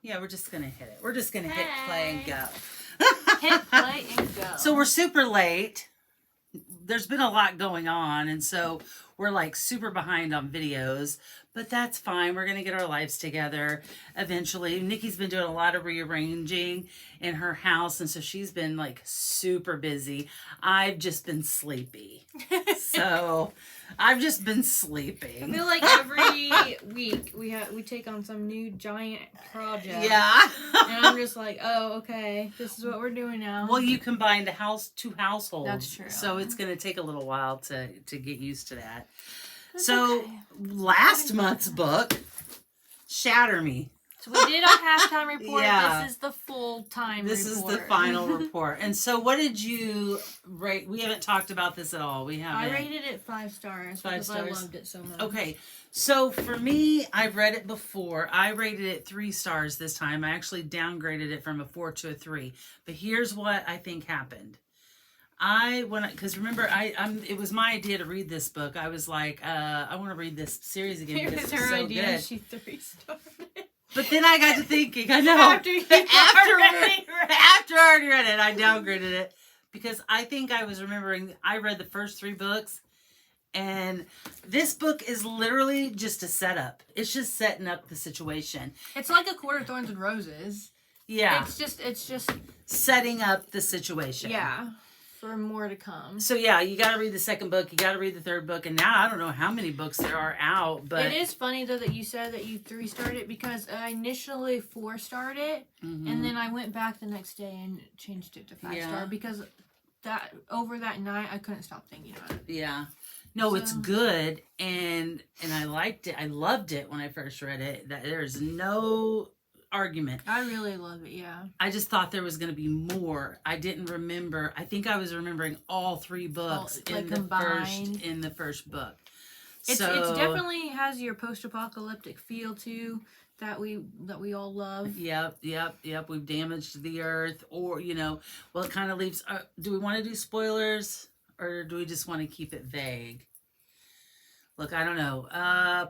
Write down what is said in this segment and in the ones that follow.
Yeah, we're just going to hit it. We're just going to hit play and go. Hit play and go. So we're super late. There's been a lot going on, and so we're like super behind on videos, but that's fine. We're going to get our lives together eventually. Nikki's been doing a lot of rearranging in her house, and so she's been like super busy. I've just been sleepy. So I've just been sleeping. I feel like every week we take on some new giant project. Yeah. And I'm just like, oh, okay, this is what we're doing now. Well, you combined two households. That's true. So it's going to take a little while to get used to that. That's so okay. last month's book, Shatter Me. So we did our halftime report. Yeah. This is the full-time This report. is the final report. And so what did you rate? We haven't talked about this at all. We haven't. I rated it 5 stars because I loved it so much. Okay. So for me, I've read it before. I rated it 3 stars this time. I actually downgraded it from a 4 to a 3. But here's what I think happened. Because remember, it was my idea to read this book. I was like, I want to read this series again because it's her so idea. good. She 3-starred it. But then I got to thinking, I know. After I already read it, I downgraded it. Because I think I was remembering, I read the first 3 books. And this book is literally just a setup. It's just setting up the situation. It's like A Court of Thorns and Roses. Yeah. It's just setting up the situation. Yeah. For more to come. So yeah, you got to read the second book. You got to read the third book. And now I don't know how many books there are out. But it is funny though that you said that you 3-starred it because I initially 4-starred it. Mm-hmm. And then I went back the next day and changed it to 5-star because over that night I couldn't stop thinking about it. Yeah. No, it's good, and I liked it. I loved it when I first read it. That there's no argument. I really love it, yeah. I just thought there was going to be more. I didn't remember. I think I was remembering all 3 books in the first book. It definitely has your post-apocalyptic feel too that we all love. Yep. We've damaged the earth, or well, it kind of leaves. Do we want to do spoilers? Or do we just want to keep it vague? Look, I don't know.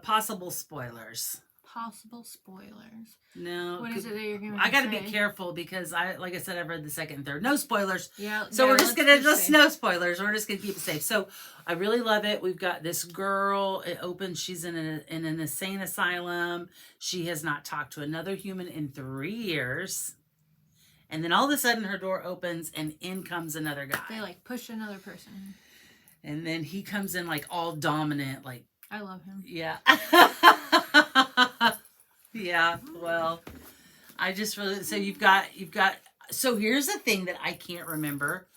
Possible spoilers. Possible spoilers. No. What is it that you're going to say? I got to be careful because like I said, I've read the second and third. No spoilers. Yeah. So we're just going to, no spoilers. We're just going to keep it safe. So I really love it. We've got this girl. It opens. She's in an insane asylum. She has not talked to another human in 3 years. And then all of a sudden her door opens and in comes another guy. They push another person. And then he comes in all dominant, I love him. Yeah. Yeah, well, I just really, so you've got, so here's the thing that I can't remember.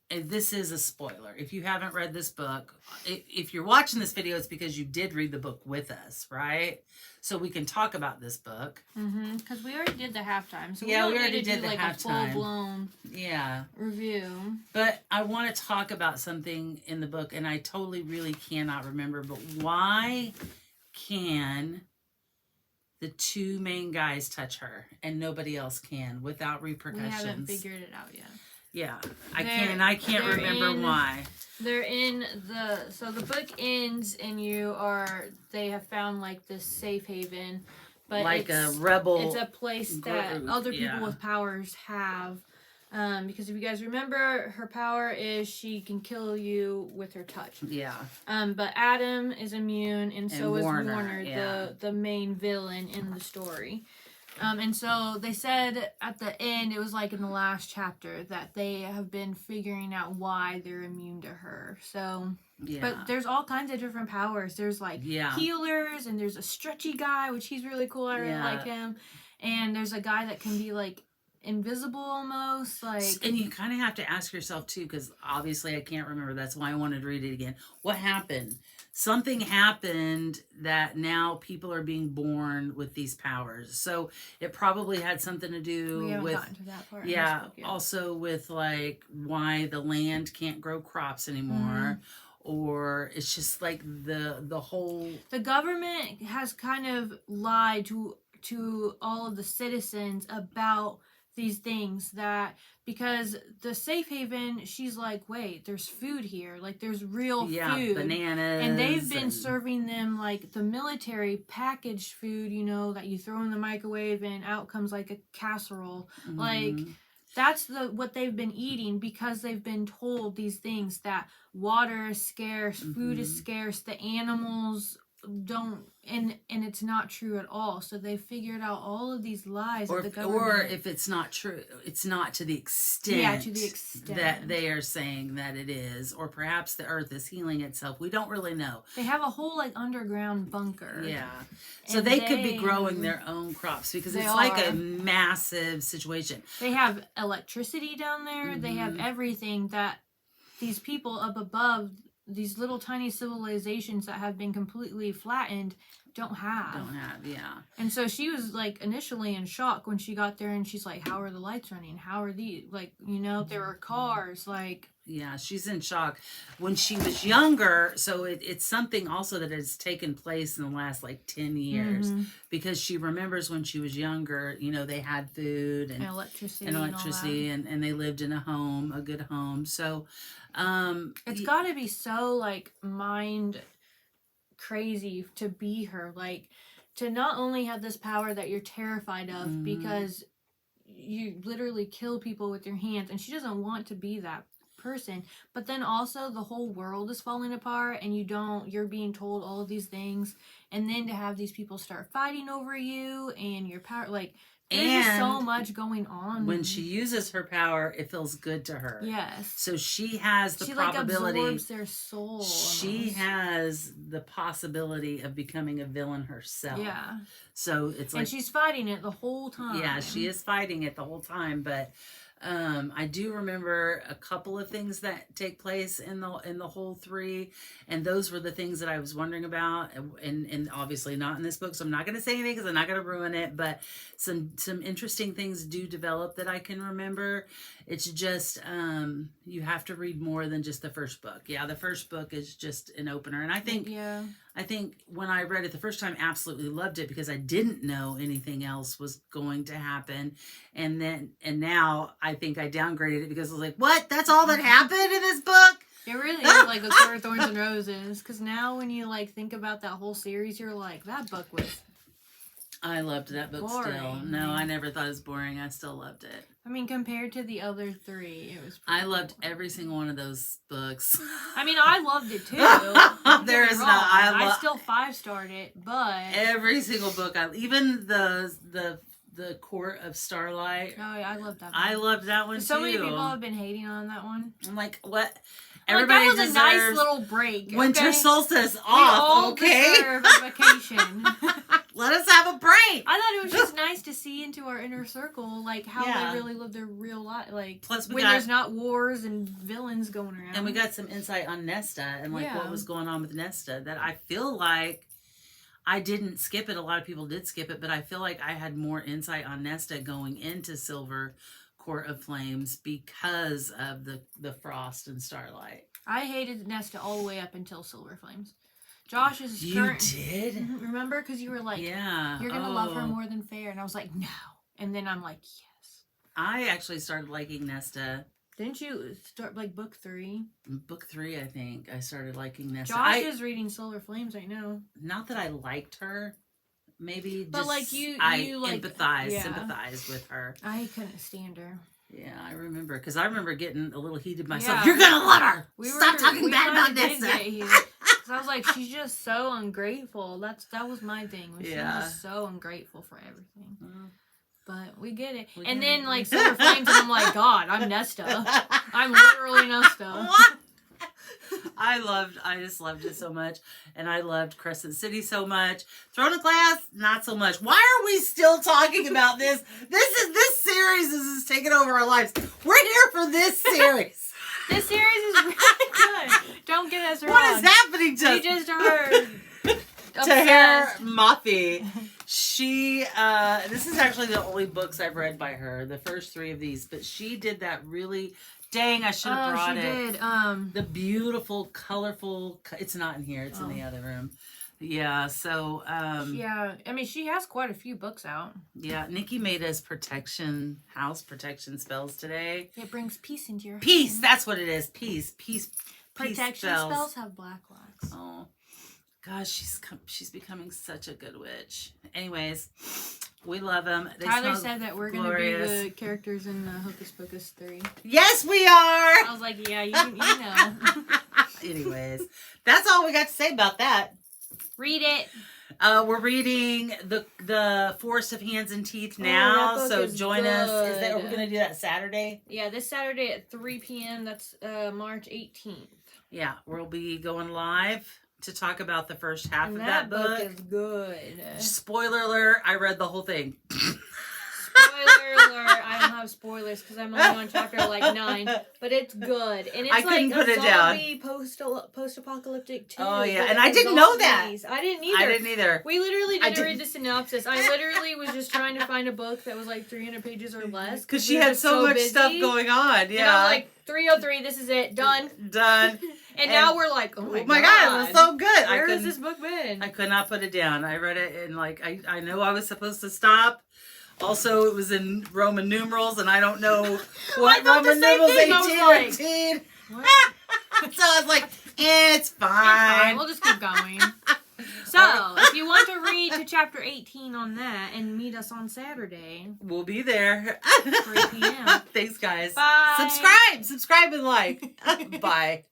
And this is a spoiler. If you haven't read this book, if you're watching this video, it's because you did read the book with us, right? So we can talk about this book. Mm-hmm. Because we already did the halftime. So yeah, we already did the halftime. A full-blown review. But I want to talk about something in the book, and I totally really cannot remember. But why can the 2 main guys touch her and nobody else can without repercussions? We haven't figured it out yet. Yeah, I can't remember why. They're in so the book ends and they have found this safe haven, but it's a rebel. It's a place that other people with powers have, because if you guys remember, her power is she can kill you with her touch. Yeah. But Adam is immune, and so is Warner, the main villain in the story. And so they said at the end, it was in the last chapter, that they have been figuring out why they're immune to her. So, but there's all kinds of different powers. There's healers, and there's a stretchy guy, which he's really cool. I really like him. And there's a guy that can be invisible almost. And you kind of have to ask yourself too, because obviously I can't remember. That's why I wanted to read it again. What happened? Something happened that now people are being born with these powers. So it probably had something to do with gotten to that part. Yeah, also with why the land can't grow crops anymore. Or it's just the whole, the government has kind of lied to all of the citizens about these things that, because the safe haven, she's like, wait, there's food here. Like, there's real food. Bananas. And they've been serving them, like, the military packaged food, you know, that you throw in the microwave and out comes, like, a casserole. Mm-hmm. Like, that's what they've been eating, because they've been told these things, that water is scarce, food is scarce, the animals don't, and it's not true at all. So they figured out all of these lies of the government. Or if it's not true, it's not to the extent, that they are saying that it is, or perhaps the earth is healing itself. We don't really know. They have a whole like underground bunker. Yeah. So they could be growing their own crops, because it's like a massive situation. They have electricity down there. They have everything that these people up above, these little tiny civilizations that have been completely flattened, don't have. Yeah. And so she was like initially in shock when she got there, and she's like, how are the lights running? How are these? Like, you know, there are cars, like. Yeah, she's in shock. When she was younger, so it's something also that has taken place in the last like 10 years, because she remembers when she was younger, you know, they had food and electricity and they lived in a good home. So it's got to be so like mind crazy to be her, like to not only have this power that you're terrified of because you literally kill people with your hands, and she doesn't want to be that person, but then also the whole world is falling apart and you're being told all of these things, and then to have these people start fighting over you and your power, like there's just so much going on. When she uses her power, it feels good to her. Yes. So she has the probability. Like absorbs their soul. She has the possibility of becoming a villain herself. Yeah. So it's like, and she's fighting it the whole time. Yeah, she is fighting it the whole time, but I do remember a couple of things that take place in the whole 3, and those were the things that I was wondering about, and obviously not in this book, so I'm not going to say anything because I'm not going to ruin it, but some interesting things do develop that I can remember. It's just you have to read more than just the first book. Yeah, the first book is just an opener, and I think when I read it the first time, absolutely loved it because I didn't know anything else was going to happen. And now I think I downgraded it because I was like, what? That's all that happened in this book? It really is like a Story of Thorns and Roses. Because now when you like think about that whole series, you're like, that book was I loved that book boring. Still. No, I never thought it was boring. I still loved it. I mean, compared to the other 3, it was I loved every single one of those books. I mean, I loved it too. There is not. I still 5-starred it, but every single book. Even the Court of Starlight. Oh yeah, I loved that one. I loved that one too. So many people have been hating on that one. I'm like, what? Everybody that was a nice little break. Winter solstice off. We all okay. deserve a vacation. Let us have a break. I thought it was just nice to see into our inner circle, like how they really live their real life, like plus when there's not wars and villains going around. And we got some insight on Nesta and like what was going on with Nesta that I feel like I didn't skip it. A lot of people did skip it, but I feel like I had more insight on Nesta going into Silver Court of Flames because of the Frost and Starlight. I hated Nesta all the way up until Silver Flames. Josh is You did? Remember? Because you were like, you're going to love her more than Fair. And I was like, no. And then I'm like, yes. I actually started liking Nesta. Didn't you start like book 3? Book 3, I think. I started liking Nesta. Josh is reading Silver Flames right now. Not that I liked her. Maybe but just like I like, sympathize with her. I couldn't stand her. Yeah, I remember. Because I remember getting a little heated myself. You're going to love her! Stop talking bad about Nesta! Because I was like, she's just so ungrateful. That was my thing. She was so ungrateful for everything. But we get it. And then, like, Silver Flames, and I'm like, God, I'm Nesta. I'm literally Nesta. What? I just loved it so much. And I loved Crescent City so much. Throne of Glass, not so much. Why are we still talking about this? This series is taking over our lives. We're here for this series. This series is really good. Don't get us wrong. What is happening to We just heard Tahereh Mafi. She, this is actually the only books I've read by her, the first 3 of these, but she did that really, dang, I should have brought it. She did. The beautiful, colorful, it's not in here, it's in the other room. Yeah, so Yeah, I mean, she has quite a few books out. yeah, Nikki made us house protection spells today. It brings peace into your Peace, home. that's what it is. Peace Protection spells have black wax. Oh, gosh, she's becoming such a good witch. Anyways, we love them. Tyler said that we're going to be the characters in Hocus Pocus 3. Yes, we are! I was like, yeah, you know. Anyways, that's all we got to say about that. Read it. We're reading the Forest of Hands and Teeth now, so join us. Are we going to do that Saturday? Yeah, this Saturday at 3 p.m. That's March 18th. Yeah, we'll be going live to talk about the first half of that book. That book is good. Spoiler alert, I read the whole thing. Spoiler alert, I don't have spoilers because I'm only on chapter like 9, but it's good. And it's like a zombie post-apocalyptic too. Oh yeah, and I didn't know that. I didn't either. We literally didn't read the synopsis. I literally was just trying to find a book that was like 300 pages or less. Because she had so much stuff going on. Yeah. And I was like, 303, this is it. Done. And now we're like, oh my God, it was so good. Where has this book been? I could not put it down. I read it and like I know I was supposed to stop. Also, it was in Roman numerals, and I don't know what Roman numerals 18. What? So I was like, it's fine. We'll just keep going. So, if you want to read to chapter 18 on that and meet us on Saturday, we'll be there. 3 p.m. Thanks, guys. Bye. Subscribe and like. Bye.